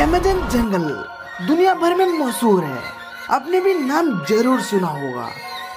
Amazon जंगल दुनिया भर में मशहूर है। आपने भी नाम जरूर सुना होगा।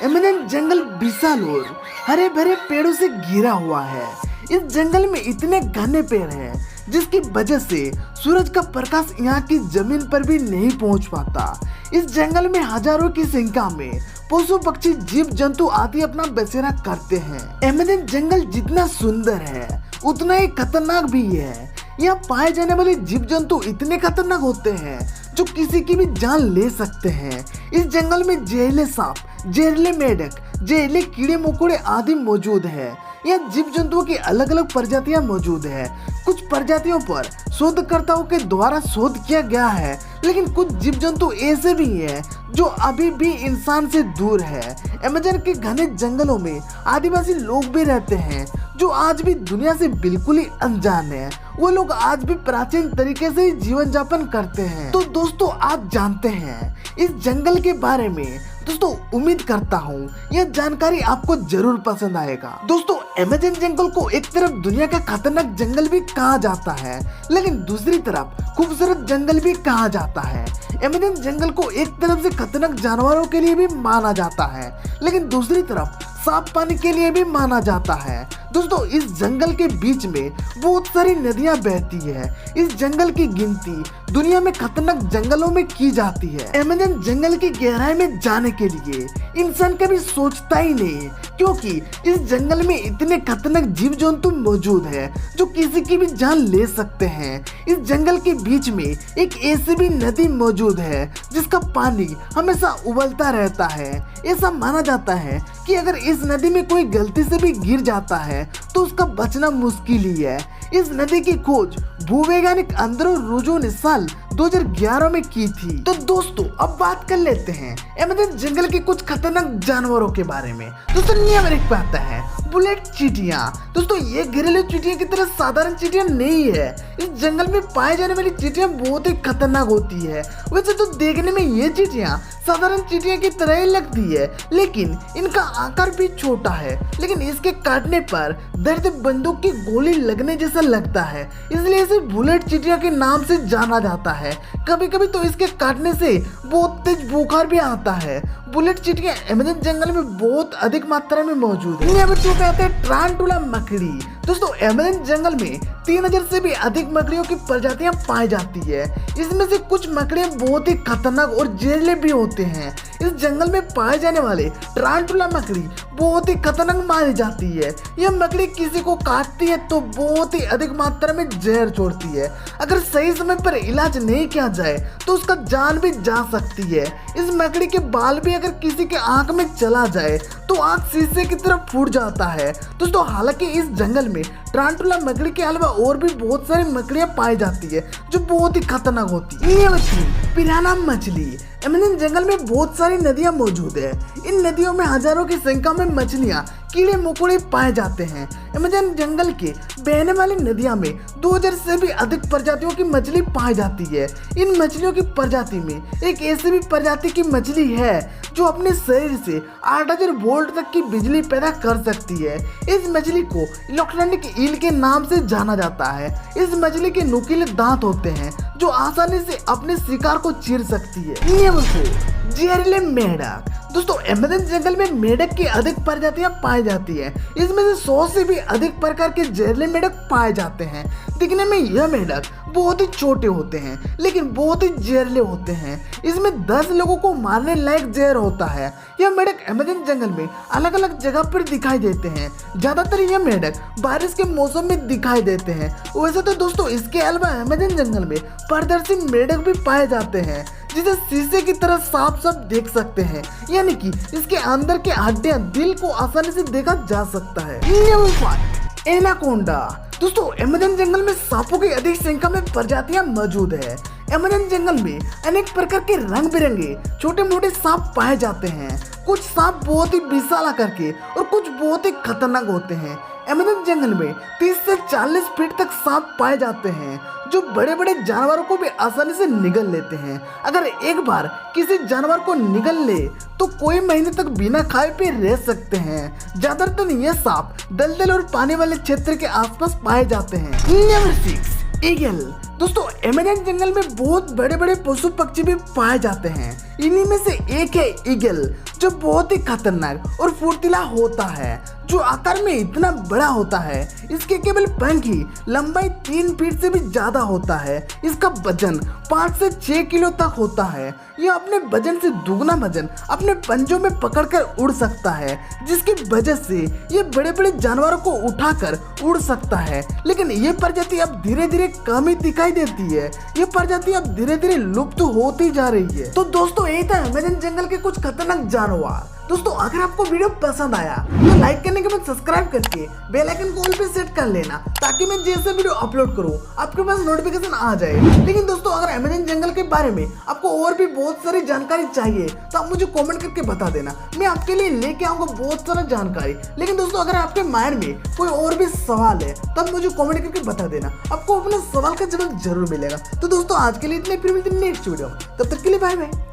अमेज़न जंगल विशाल और हरे भरे पेड़ों से घिरा हुआ है। इस जंगल में इतने घने पेड़ हैं जिसकी वजह से सूरज का प्रकाश यहाँ की जमीन पर भी नहीं पहुँच पाता। इस जंगल में हजारों की संख्या में पशु पक्षी जीव जंतु आदि अपना बसेरा करते हैं। अमेज़न जंगल जितना सुंदर है उतना ही खतरनाक भी है। यहाँ पाए जाने वाले जीव जंतु इतने खतरनाक होते हैं जो किसी की भी जान ले सकते हैं। इस जंगल में जहरीले सांप, जहरीले मेंढक, जहरीले कीड़े मकोड़े आदि मौजूद है। यहाँ जीव जंतुओं की अलग अलग प्रजातियां मौजूद है। कुछ प्रजातियों पर शोधकर्ताओं के द्वारा शोध किया गया है, लेकिन कुछ जीव जंतु ऐसे भी हैं जो अभी भी इंसान से दूर है। अमेज़न के घने जंगलों में आदिवासी लोग भी रहते हैं जो आज भी दुनिया से बिल्कुल ही अनजान है। वो लोग आज भी प्राचीन तरीके से जीवन यापन करते हैं। तो दोस्तों, आप जानते हैं इस जंगल के बारे में। दोस्तों, उम्मीद करता हूँ यह जानकारी आपको जरूर पसंद आएगा। दोस्तों, अमेज़न जंगल को एक तरफ दुनिया का खतरनाक जंगल भी कहा जाता है, लेकिन दूसरी तरफ खूबसूरत जंगल भी कहा जाता है। अमेज़न जंगल को एक तरफ से खतरनाक जानवरों के लिए भी माना जाता है, लेकिन दूसरी तरफ साफ पानी के लिए भी माना जाता है। दोस्तों, इस जंगल के बीच में बहुत सारी नदियां बहती है। इस जंगल की गिनती दुनिया में खतरनाक जंगलों में की जाती है। अमेज़न जंगल की गहराई में जाने के लिए इंसान कभी सोचता ही नहीं, क्योंकि इस जंगल में इतने खतरनाक जीव जंतु मौजूद है जो किसी की भी जान ले सकते हैं। इस जंगल के बीच में एक ऐसी भी नदी मौजूद है जिसका पानी हमेशा उबलता रहता है। ऐसा माना जाता है कि अगर इस नदी में कोई गलती से भी गिर जाता है तो उसका बचना मुश्किल ही है। इस नदी की खोज भूवैज्ञानिक आंद्रे रूजो ने साल 2011 में की थी। तो दोस्तों, अब बात कर लेते हैं अमेज़न जंगल के कुछ खतरनाक जानवरों के बारे में। दोस्तों, नंबर 1 पे आता है बुलेट चींटियां। दोस्तों, ये घरेलू चींटियां की तरह साधारण चींटियां नहीं है। इस जंगल में पाए जाने वाली चींटियां बहुत ही खतरनाक होती है। वैसे तो देखने में ये चींटियां साधारण चींटियां की तरह ही लगती है, लेकिन इनका आकार भी छोटा है। लेकिन इसके काटने पर दर्द बंदूक की गोली लगने जैसा लगता है, इसलिए इसे बुलेट चींटियां के नाम से जाना जाता है। कभी कभी तो इसके काटने से बहुत तेज बुखार भी आता है। बुलेट चींटियां अमेज़न जंगल में बहुत अधिक मात्रा में मौजूद है। नंबर 2 पे आते हैं टारंटुला मकड़ी। दोस्तों, अमेज़न जंगल में 3000 से भी अधिक मकड़ियों की प्रजातियां पाई जाती है। इसमें से कुछ मकड़ियां बहुत ही खतरनाक और जहरीले भी होते हैं। इस जंगल में पाए जाने वाले टारंटुला मकड़ी बहुत ही खतरनाक मानी जाती है। यह मकड़ी किसी को काटती है तो बहुत ही अधिक मात्रा में जहर छोड़ती है। अगर सही समय पर इलाज नहीं किया जाए तो उसका जान भी जा सकती है। इस मकड़ी के बाल भी अगर किसी के आंख में चला जाए तो आंख शीशे की तरफ फूट जाता है। दोस्तों, हालांकि इस जंगल में टारंटुला मकड़ी के अलावा और भी बहुत सारी मकड़ियां पाई जाती है जो बहुत ही खतरनाक होती है। पिराना मछली। अमेज़न जंगल में बहुत सारी नदियां मौजूद है। इन नदियों में हजारों की संख्या में मछलियां, कीड़े मकोड़े पाए जाते हैं। अमेज़न जंगल के बहने वाली नदियां में 2000 से भी अधिक प्रजातियों की मछली पाई जाती है। इन मछलियों की प्रजाति में एक ऐसी भी प्रजाति की मछली है जो अपने शरीर से 8000 वोल्ट तक की बिजली पैदा कर सकती है। इस मछली को इलेक्ट्रॉनिक ईल के नाम से जाना जाता है। इस मछली के नुकीले दांत होते हैं जो आसानी से अपने शिकार को चीर सकती है। नंबर 4, जहरीले मेंढक। दोस्तों, अमेज़न जंगल में मेंढक की अधिक प्रजातियां पाई जाती है। इसमें से 100 से भी अधिक प्रकार के जहरीले मेंढक पाए जाते हैं। दिखने में यह मेंढक बहुत ही छोटे होते हैं, लेकिन बहुत ही जहरीले होते हैं। इसमें 10 लोगों को मारने लायक जहर होता है। यह मेंढक अमेज़न जंगल में अलग अलग जगह पर दिखाई देते हैं। ज्यादातर यह मेंढक बारिश के मौसम में दिखाई देते हैं। वैसे तो दोस्तों, इसके अलावा अमेज़न जंगल में पारदर्शी मेंढक भी पाए जाते हैं जिसे शीशे की तरह साफ साफ देख सकते हैं, यानी कि इसके अंदर के हड्डियां दिल को आसानी से देखा जा सकता है। Number 5, anaconda. दोस्तों, अमेज़न जंगल में सांपों की अधिक संख्या में प्रजातियां मौजूद है। अमेज़न जंगल में अनेक प्रकार के रंग बिरंगे छोटे मोटे सांप पाए जाते हैं। कुछ सांप बहुत ही विशाल आकार के और कुछ बहुत ही खतरनाक होते हैं। अमेज़न जंगल में 30 से 40 फीट तक सांप पाए जाते हैं जो बड़े बड़े जानवरों को भी आसानी से निगल लेते हैं। अगर एक बार किसी जानवर को निगल ले तो कई महीने तक बिना खाए पिए रह सकते हैं। ज्यादातर ये सांप दलदल और पानी वाले क्षेत्र के आसपास पाए जाते हैं। Number 6, eagle. दोस्तों अमेज़न जंगल में बहुत बड़े बड़े पशु पक्षी भी पाए जाते हैं। इन्हीं में से एक है ईगल, जो बहुत ही खतरनाक और फुर्तीला होता है, जो आकार में इतना बड़ा होता है। इसके केवल पंख ही लंबाई 3 फीट से भी ज्यादा होता है। इसका वजन 5 से 6 किलो तक होता है। यह अपने वजन से दुगना वजन अपने पंजों में पकड़कर उड़ सकता है, जिसकी वजह से ये बड़े बड़े जानवरों को उठाकर उड़ सकता है। लेकिन ये प्रजाति अब धीरे धीरे कम ही दिखाई देती है। ये प्रजाति अब धीरे धीरे लुप्त होती जा रही है। तो दोस्तों यही था अमेज़न जंगल के कुछ खतरनाक जानवर। दोस्तों अगर आपको वीडियो पसंद आया तो लाइक करने के बाद सब्सक्राइब करके बेल आइकन को ऑल पे सेट कर लेना, ताकि मैं जैसे वीडियो अपलोड करूं आपके पास नोटिफिकेशन आ जाए। लेकिन दोस्तों अगर अमेज़न जंगल के बारे में आपको और भी बहुत सारी जानकारी चाहिए तो आप मुझे कमेंट करके बता देना, मैं आपके लिए लेके आऊंगा बहुत सारा जानकारी। लेकिन दोस्तों अगर आपके माइंड में कोई और भी सवाल है तो आप मुझे कमेंट करके बता देना, आपको अपने सवाल का जवाब जरूर मिलेगा। तो दोस्तों आज के लिए इतने, फिर मिलते हैं नेक्स्ट वीडियो, तब तक के लिए बाय बाय।